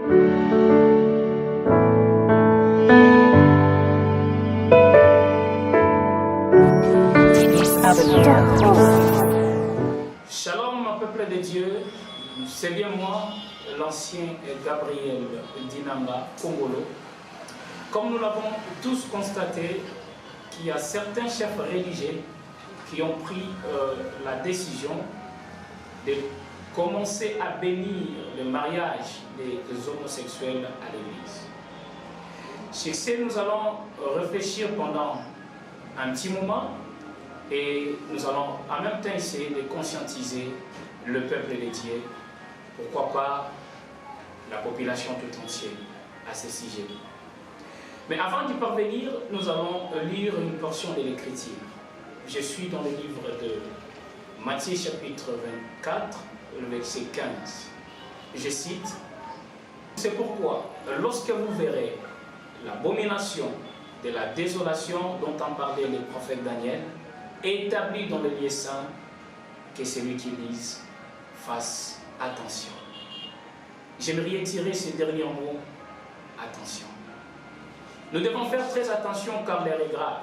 Shalom, peuple de Dieu, c'est bien moi, l'ancien Gabriel Dinamba Kongolo. Comme nous l'avons tous constaté, qu'il y a certains chefs religieux qui ont pris la décision de commencer à bénir le mariage des homosexuels à l'Église. Sur ce, nous allons réfléchir pendant un petit moment et nous allons en même temps essayer de conscientiser le peuple de Dieu, pourquoi pas la population tout entière à ce sujet. Mais avant d'y parvenir, nous allons lire une portion de l'Écriture. Je suis dans le livre de Matthieu chapitre 24, le verset 15. Je cite, « C'est pourquoi, lorsque vous verrez l'abomination de la désolation dont en parlait le prophète Daniel, établi dans le lieu saint, que celui qui lise fasse attention. » J'aimerais tirer ces derniers mots, attention. Nous devons faire très attention car l'air est grave.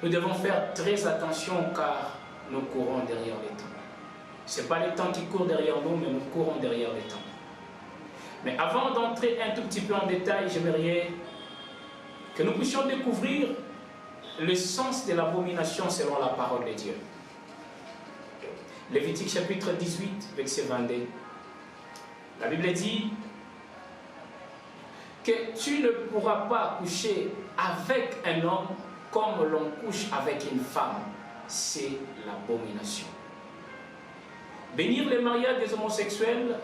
Nous devons faire très attention car nous courons derrière les temps. Ce n'est pas les temps qui courent derrière nous, mais nous courons derrière les temps. Mais avant d'entrer un tout petit peu en détail, j'aimerais que nous puissions découvrir le sens de l'abomination selon la parole de Dieu. Lévitique chapitre 18, verset 22. La Bible dit que tu ne pourras pas coucher avec un homme comme l'on couche avec une femme. C'est l'abomination. Bénir le mariage des homosexuels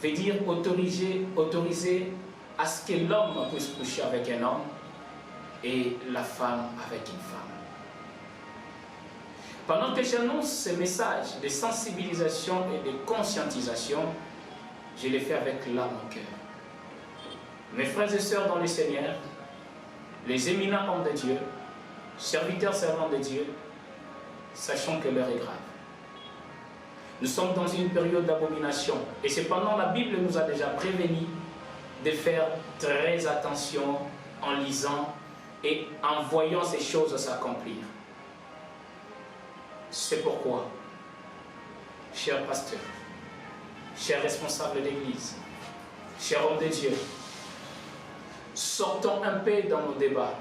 veut dire autoriser à ce que l'homme puisse coucher avec un homme et la femme avec une femme. Pendant que j'annonce ce message de sensibilisation et de conscientisation, je le fais avec l'âme au cœur. Mes frères et sœurs dans le Seigneur, les éminents hommes de Dieu, serviteurs servants de Dieu, sachons que l'heure est grave. Nous sommes dans une période d'abomination et cependant la Bible nous a déjà prévenus de faire très attention en lisant et en voyant ces choses s'accomplir. C'est pourquoi, chers pasteurs, chers responsables d'église, chers hommes de Dieu, sortons un peu dans nos débats,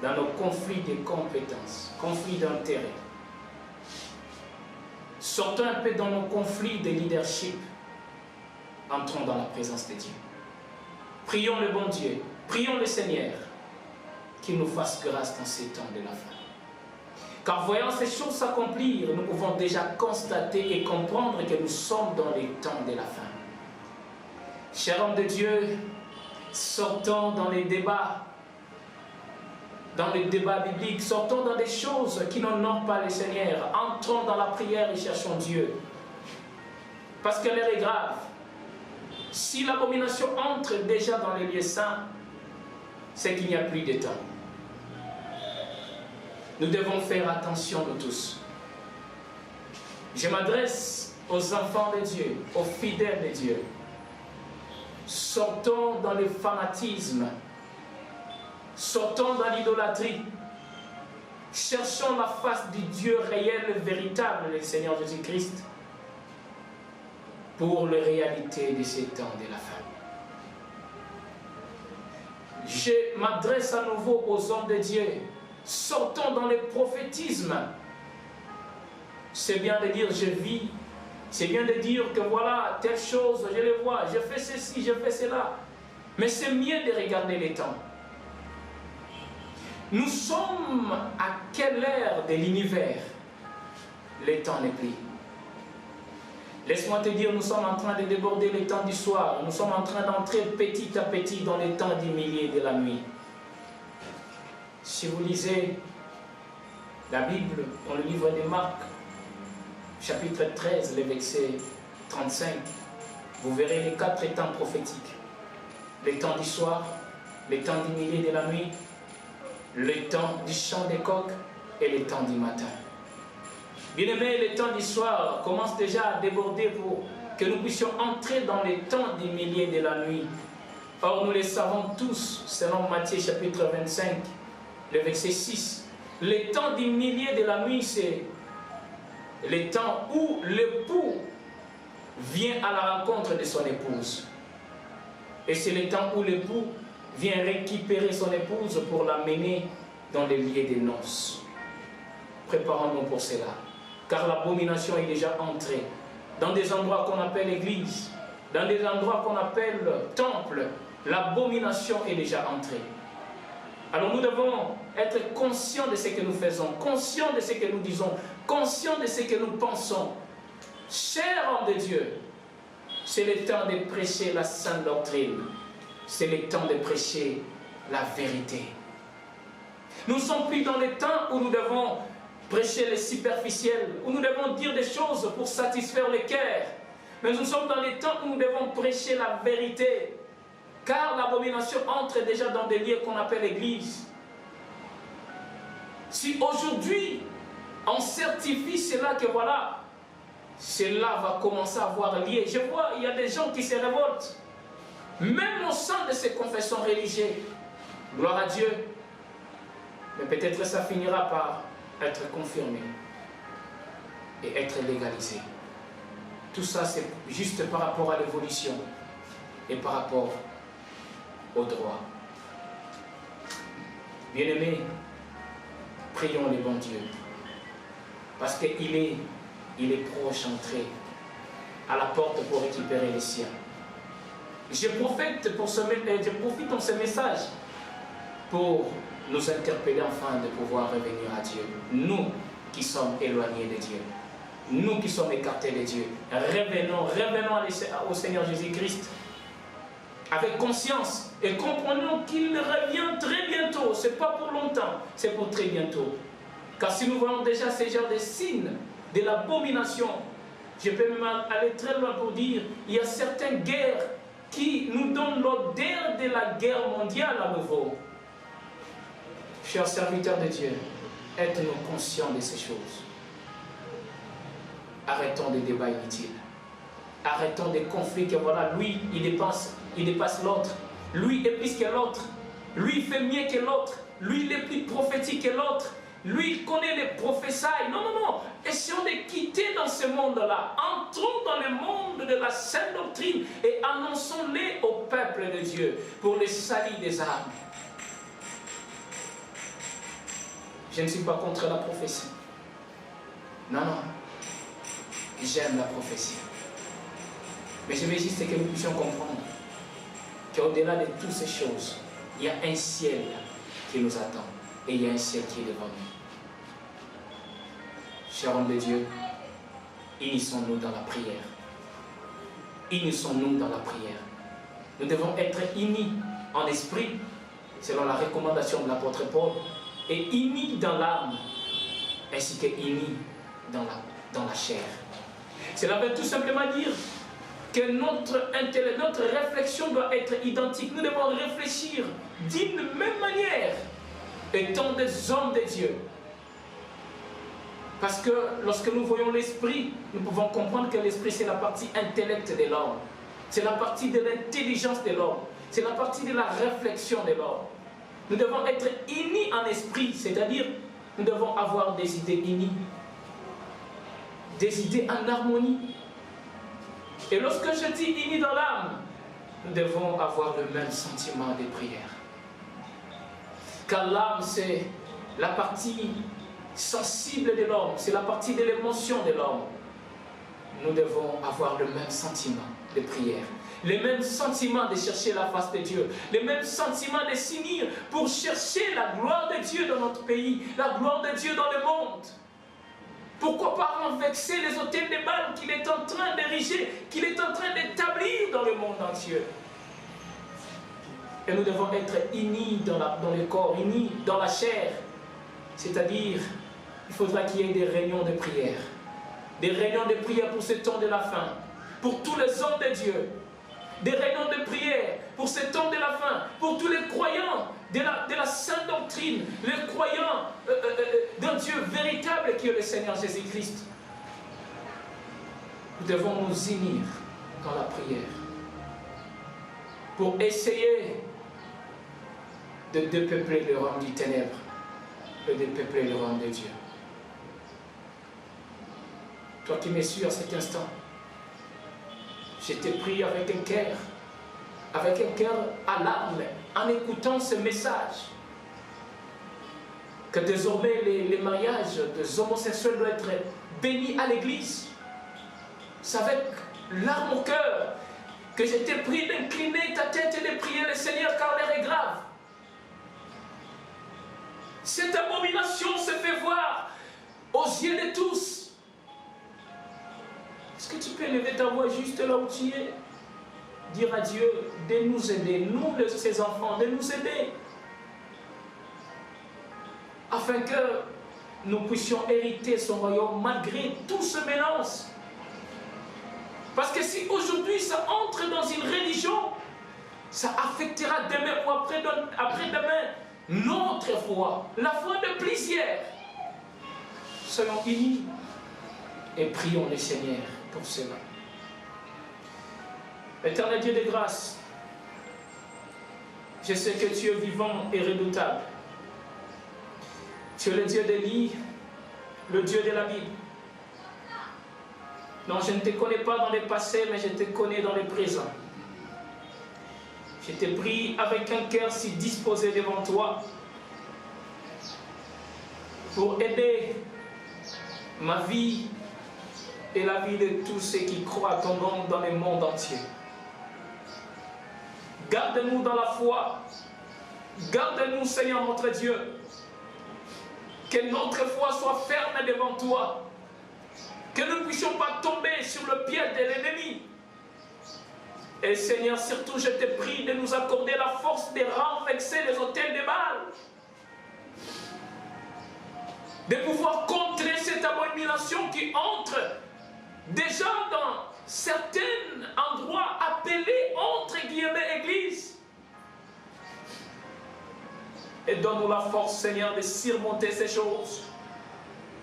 dans nos conflits de compétences, conflits d'intérêts. Sortons un peu dans nos conflits de leadership. Entrons dans la présence de Dieu. Prions le bon Dieu, prions le Seigneur, qu'il nous fasse grâce dans ces temps de la fin. Car voyant ces choses s'accomplir, nous pouvons déjà constater et comprendre que nous sommes dans les temps de la fin. Chers hommes de Dieu, sortons dans les débats bibliques, sortons dans des choses qui n'honorent pas le Seigneur, entrons dans la prière et cherchons Dieu. Parce que l'heure est grave. Si l'abomination entre déjà dans les lieux saints, c'est qu'il n'y a plus de temps. Nous devons faire attention nous tous. Je m'adresse aux enfants de Dieu, aux fidèles de Dieu. Sortons dans le fanatisme. Sortons dans l'idolâtrie. Cherchons la face du Dieu réel, véritable, le Seigneur Jésus-Christ, pour les réalités de ces temps de la fin. Je m'adresse à nouveau aux hommes de Dieu. Sortons dans le prophétisme. C'est bien de dire je vis. C'est bien de dire que voilà, telle chose, je le vois, je fais ceci, je fais cela. Mais c'est mieux de regarder les temps. Nous sommes à quelle ère de l'univers? Les temps n'est plus. Laisse-moi te dire, nous sommes en train de déborder les temps du soir. Nous sommes en train d'entrer petit à petit dans les temps du milieu de la nuit. Si vous lisez la Bible dans le livre de Marc, chapitre 13, le verset 35, vous verrez les 4 temps prophétiques. Le temps du soir, le temps du milieu de la nuit, le temps du chant des coqs et le temps du matin. Bien aimé, le temps du soir commence déjà à déborder pour que nous puissions entrer dans les temps des milieux de la nuit. Or, nous le savons tous, selon Matthieu chapitre 25, le verset 6. Les temps des milieux de la nuit, c'est les temps où l'époux vient à la rencontre de son épouse. Et c'est le temps où l'époux vient récupérer son épouse pour l'amener dans les lieux des noces. Préparons-nous pour cela, car l'abomination est déjà entrée dans des endroits qu'on appelle église, dans des endroits qu'on appelle temple. L'abomination est déjà entrée. Alors nous devons être conscients de ce que nous faisons, conscients de ce que nous disons, conscients de ce que nous pensons. Chers hommes de Dieu, c'est le temps de prêcher la sainte doctrine. C'est le temps de prêcher la vérité. Nous ne sommes plus dans le temps où nous devons prêcher les superficiels, où nous devons dire des choses pour satisfaire le cœur. Mais nous sommes dans le temps où nous devons prêcher la vérité. Car l'abomination entre déjà dans des lieux qu'on appelle l'église. Si aujourd'hui on certifie cela, que voilà, cela va commencer à avoir lieu. Je vois, il y a des gens qui se révoltent. Même au sein de ces confessions religieuses. Gloire à Dieu. Mais peut-être ça finira par être confirmé et être légalisé. Tout ça, c'est juste par rapport à l'évolution et par rapport au droit. Bien-aimés, prions le bon Dieu, parce qu'il est proche entré à la porte pour récupérer les siens. Je profite en ce message pour nous interpeller afin de pouvoir revenir à Dieu. Nous qui sommes éloignés de Dieu, nous qui sommes écartés de Dieu, revenons au Seigneur Jésus-Christ avec conscience et comprenons qu'il revient très bientôt. Ce n'est pas pour longtemps, c'est pour très bientôt. Car si nous voyons déjà ces genres de signes de l'abomination, je peux même aller très loin pour dire il y a certaines guerres qui nous donnent l'odeur de la guerre mondiale à nouveau. Chers serviteurs de Dieu, êtes-nous conscients de ces choses. Arrêtons des débats inutiles. Arrêtons des conflits que voilà, lui, il dépasse l'autre. Lui est plus que l'autre. Lui, il fait mieux que l'autre. Lui, il est plus prophétique que l'autre. Lui, il connaît les prophéties. Non, non, non. Essayons de quitter dans ce monde-là. Entrons dans le monde de la sainte doctrine et annonçons-les au peuple de Dieu pour le salut des âmes. Je ne suis pas contre la prophétie. Non, non. J'aime la prophétie. Mais je veux juste que nous puissions comprendre qu'au-delà de toutes ces choses, il y a un ciel qui nous attend et il y a un ciel qui est devant nous. Chers hommes de Dieu, unissons-nous dans la prière. Unissons-nous dans la prière. Nous devons être unis en esprit, selon la recommandation de l'apôtre Paul, et unis dans l'âme, ainsi que unis dans la chair. Cela veut tout simplement dire que notre réflexion doit être identique. Nous devons réfléchir d'une même manière, étant des hommes de Dieu. Parce que lorsque nous voyons l'esprit, nous pouvons comprendre que l'esprit, c'est la partie intellect de l'homme. C'est la partie de l'intelligence de l'homme. C'est la partie de la réflexion de l'homme. Nous devons être unis en esprit, c'est-à-dire nous devons avoir des idées unies, des idées en harmonie. Et lorsque je dis unis dans l'âme, nous devons avoir le même sentiment de prière. Car l'âme, c'est la partie sensible de l'homme, c'est la partie de l'émotion de l'homme. Nous devons avoir le même sentiment de prière, les mêmes sentiments de chercher la face de Dieu, les mêmes sentiments de s'unir pour chercher la gloire de Dieu dans notre pays, la gloire de Dieu dans le monde. Pourquoi pas renverser les autels de Baal qu'il est en train d'ériger, qu'il est en train d'établir dans le monde entier. Et nous devons être unis dans le corps, unis dans la chair. C'est-à-dire, il faudra qu'il y ait des réunions de prière. Des réunions de prière pour ce temps de la fin. Pour tous les hommes de Dieu. Des réunions de prière pour ce temps de la fin. Pour tous les croyants de la sainte doctrine. Les croyants d'un Dieu véritable qui est le Seigneur Jésus-Christ. Nous devons nous unir dans la prière pour essayer de dépeupler le royaume du ténèbre et de peupler le royaume de Dieu. Toi qui me suis à cet instant, je t'ai pris avec un cœur à larmes, en écoutant ce message, que désormais les mariages des homosexuels doivent être bénis à l'église. C'est avec larmes au cœur que je t'ai pris d'incliner ta tête et de prier le Seigneur car l'heure est grave. Cette abomination se fait voir aux yeux de tous. Est-ce que tu peux lever ta voix juste là où tu es? Dire à Dieu de nous aider, nous, ses enfants, de nous aider. Afin que nous puissions hériter son royaume malgré tout ce mélange. Parce que si aujourd'hui ça entre dans une religion, ça affectera demain ou après-demain notre foi, la foi de plusieurs. Soyons unis et prions le Seigneur pour cela. Éternel Dieu de grâce, je sais que tu es vivant et redoutable. Tu es le Dieu de l'Élie, le Dieu de la Bible. Non, je ne te connais pas dans le passé, mais je te connais dans le présent. Je t'ai pris avec un cœur si disposé devant toi pour aider ma vie et la vie de tous ceux qui croient à ton nom dans le monde entier. Garde-nous dans la foi. Garde-nous, Seigneur notre Dieu. Que notre foi soit ferme devant toi. Que nous ne puissions pas tomber sur le piège de l'ennemi. Et Seigneur, surtout, je te prie de nous accorder la force de renverser les autels de Baal. De pouvoir contrer cette abomination qui entre déjà dans certains endroits appelés entre guillemets église. Et donne-nous la force, Seigneur, de surmonter ces choses.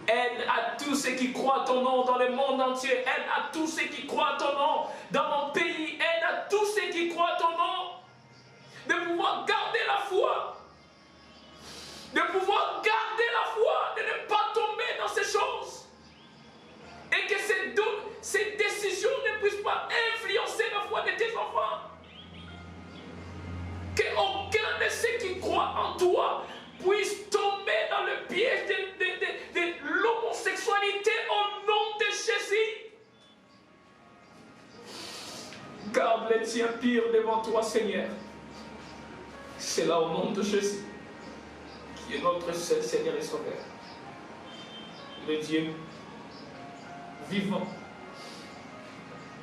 Aide à tous ceux qui croient ton nom dans le monde entier. Aide à tous ceux qui croient ton nom dans mon pays. Aide à tous ceux qui croient ton nom de pouvoir garder la foi. De pouvoir garder la foi, de ne pas tomber dans ces choses. Et que ces décisions ne puissent pas influencer la foi de tes enfants. Qu'aucun de ceux qui croient en toi puisse tomber dans le piège de l'homosexualité au nom de Jésus. Garde les tiens pires devant toi, Seigneur. C'est là au nom de Jésus, qui est notre seul Seigneur et Sauveur. Le Dieu vivant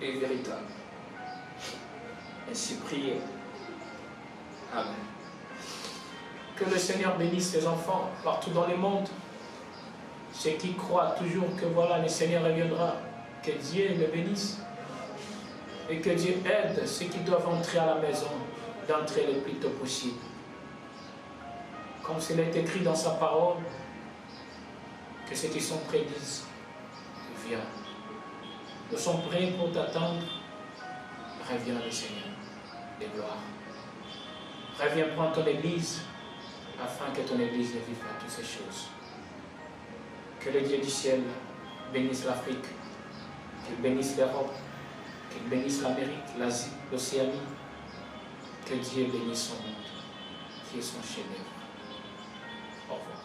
et véritable. Ainsi priez. Amen. Que le Seigneur bénisse ses enfants partout dans le monde. Ceux qui croient toujours que voilà, le Seigneur reviendra. Que Dieu le bénisse. Et que Dieu aide ceux qui doivent entrer à la maison d'entrer le plus tôt possible. Comme cela est écrit dans sa parole, que ceux qui sont prêts disent, viens. Nous sommes prêts pour t'attendre. Reviens le Seigneur de gloire. Reviens prendre ton église afin que ton église ne vive pas toutes ces choses. Que le Dieu du ciel bénisse l'Afrique, qu'il bénisse l'Europe, qu'il bénisse l'Amérique, l'Asie, l'Océanie. Que Dieu bénisse son monde, qui est son chef-d'œuvre. Au revoir.